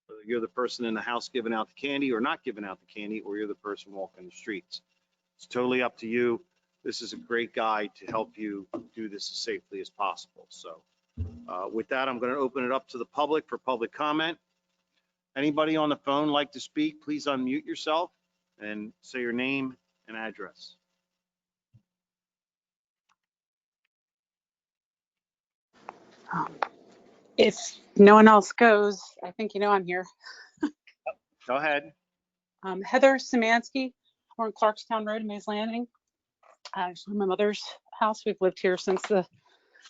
Whether you're the person in the house giving out the candy or not giving out the candy, or you're the person walking the streets. It's totally up to you. This is a great guide to help you do this as safely as possible. So with that, I'm going to open it up to the public for public comment. Anybody on the phone like to speak, please unmute yourself and say your name and address. If no one else goes, I think you know I'm here. Go ahead. Heather Szymanski. We're on Clarkstown Road in Mays Landing. Actually, my mother's house. We've lived here since the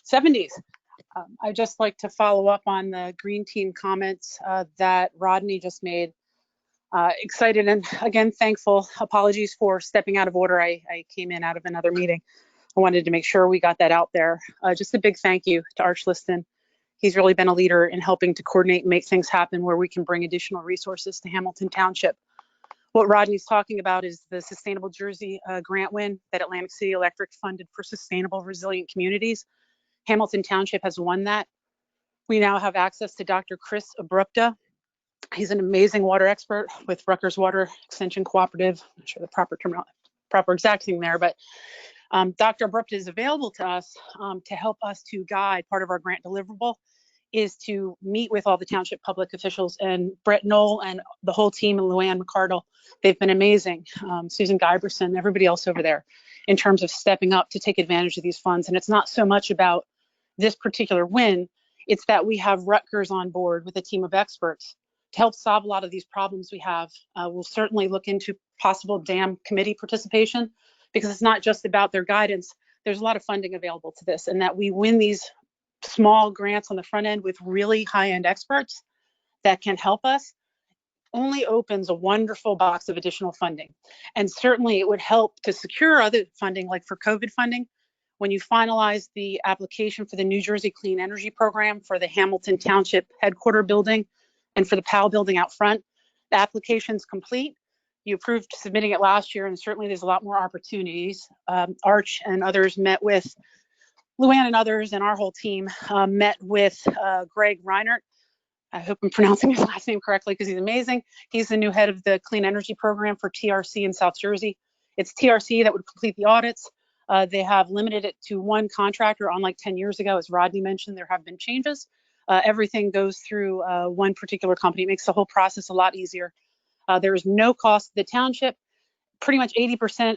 70s. I'd just like to follow up on the Green Team comments that Rodney just made. Excited and again, thankful. Apologies for stepping out of order. I came in out of another meeting. I wanted to make sure we got that out there. Just a big thank you to Arch Liston. He's really been a leader in helping to coordinate and make things happen where we can bring additional resources to Hamilton Township. What Rodney's talking about is the Sustainable Jersey grant win that Atlantic City Electric funded for sustainable, resilient communities. Hamilton Township has won that. We now have access to Dr. Chris Abrupta. He's an amazing water expert with Rutgers Water Extension Cooperative. I'm not sure the proper exact thing there, but Dr. Abrupta is available to us to help us to guide. Part of our grant deliverable is to meet with all the township public officials, and Brett Knoll and the whole team and Luann McCardle. They've been amazing. Susan Giberson, everybody else over there, in terms of stepping up to take advantage of these funds. And it's not so much about this particular win, it's that we have Rutgers on board with a team of experts to help solve a lot of these problems we have. We'll certainly look into possible dam committee participation, because it's not just about their guidance. There's a lot of funding available to this, and that we win these small grants on the front end with really high-end experts that can help us only opens a wonderful box of additional funding. And certainly it would help to secure other funding, like for COVID funding. When you finalize the application for the New Jersey Clean Energy Program for the Hamilton Township headquarter building and for the PAL building out front, the application's complete. You approved submitting it last year, and certainly there's a lot more opportunities. Arch and others met with Luann and others, and our whole team met with Greg Reinert. I hope I'm pronouncing his last name correctly because he's amazing. He's the new head of the Clean Energy Program for TRC in South Jersey. It's TRC that would complete the audits. They have limited it to one contractor, unlike 10 years ago. As Rodney mentioned, there have been changes. Everything goes through one particular company. It makes the whole process a lot easier. There is no cost to the township, pretty much 80%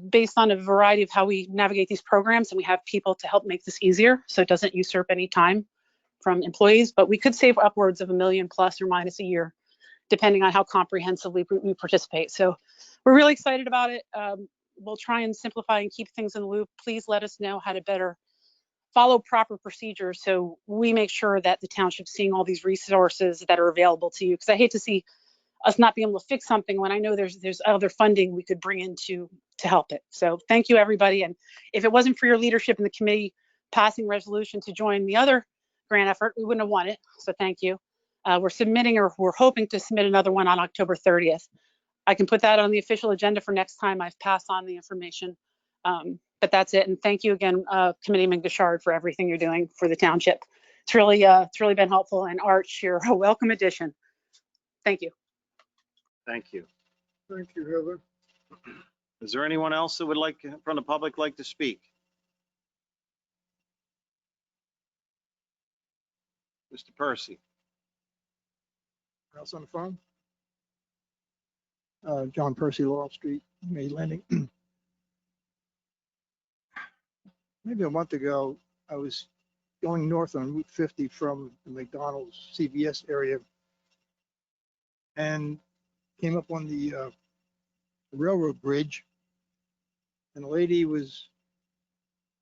based on a variety of how we navigate these programs, and we have people to help make this easier so it doesn't usurp any time from employees, but we could save upwards of $1 million plus or minus a year, depending on how comprehensively we participate. So we're really excited about it. We'll try and simplify and keep things in the loop. Please let us know how to better follow proper procedures so we make sure that the township's seeing all these resources that are available to you. Because I hate to see us not being able to fix something when I know there's other funding we could bring in to help it. So thank you, everybody. And if it wasn't for your leadership in the committee passing resolution to join the other grant effort, we wouldn't have won it. So thank you. We're hoping to submit another one on October 30th. I can put that on the official agenda for next time. I've passed on the information. But that's it. And thank you again, Committeeman Gashard, for everything you're doing for the township. It's really been helpful. And Arch, you're a welcome addition. Thank you. Thank you. Thank you, Heather. Is there anyone else that would like, from the public, like to speak? Mr. Percy. Else on the phone? John Percy, Laurel Street, May Landing. Maybe a month ago, I was going north on Route 50 from the McDonald's CVS area and came up on the railroad bridge, and a lady was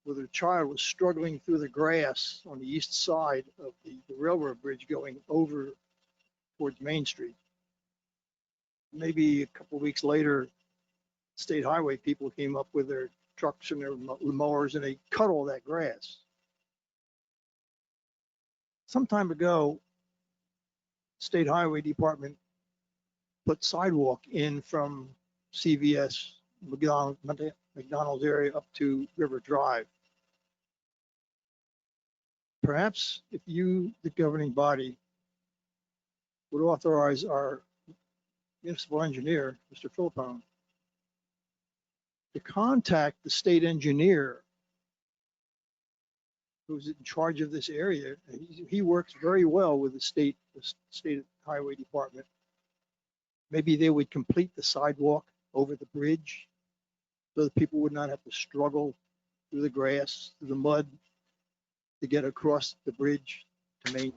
where the child was struggling through the grass on the east side of the railroad bridge going over towards Main Street. Maybe a couple of weeks later, state highway people came up with their trucks and their mowers and they cut all that grass. Some time ago, state highway department put sidewalk in from CVS, McDonald's area up to River Drive. Perhaps if you, the governing body, would authorize our municipal engineer, Mr. Philippone, to contact the state engineer who's in charge of this area. He works very well with the state highway department. Maybe they would complete the sidewalk over the bridge so that people would not have to struggle through the grass, through the mud to get across the bridge to Main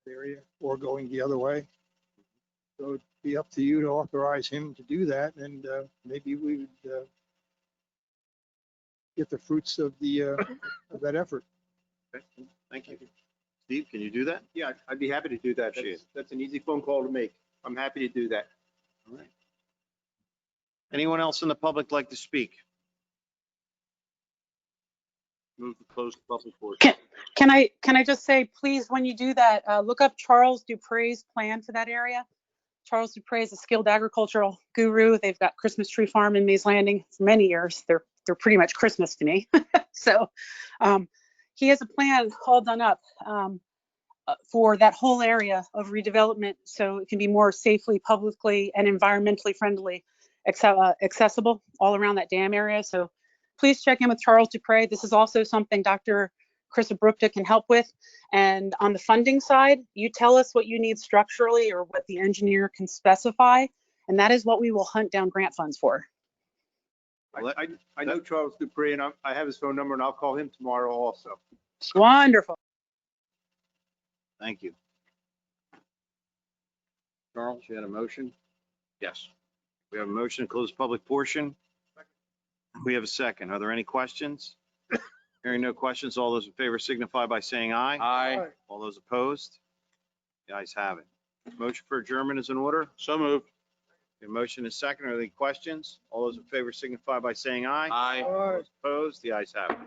area or going the other way. So it'd be up to you to authorize him to do that, and maybe we would get the fruits of of that effort. Okay, thank you. Steve, can you do that? Yeah, I'd be happy to do that. That's an easy phone call to make. I'm happy to do that. All right. Anyone else in the public like to speak? Move to close the public portion. Can I just say, please, when you do that, look up Charles Dupre's plan for that area. Charles Dupre is a skilled agricultural guru. They've got Christmas tree farm in Mays Landing for many years. They're pretty much Christmas to me. So he has a plan all done up for that whole area of redevelopment, so it can be more safely, publicly, and environmentally friendly, accessible all around that dam area. So please check in with Charles Dupre. This is also something Dr. Chris Abrupta can help with. And on the funding side, you tell us what you need structurally or what the engineer can specify, and that is what we will hunt down grant funds for. I know Charles Dupree, and I have his phone number, and I'll call him tomorrow also. Wonderful. Thank you. Charles, you had a motion? Yes. We have a motion to close public portion. We have a second. Are there any questions? Hearing no questions, all those in favor signify by saying aye. Aye. All those opposed? The ayes have it. Motion for adjournment is in order. So moved. The motion is second. Are there any questions? All those in favor signify by saying aye. Aye. All those opposed? The ayes have it.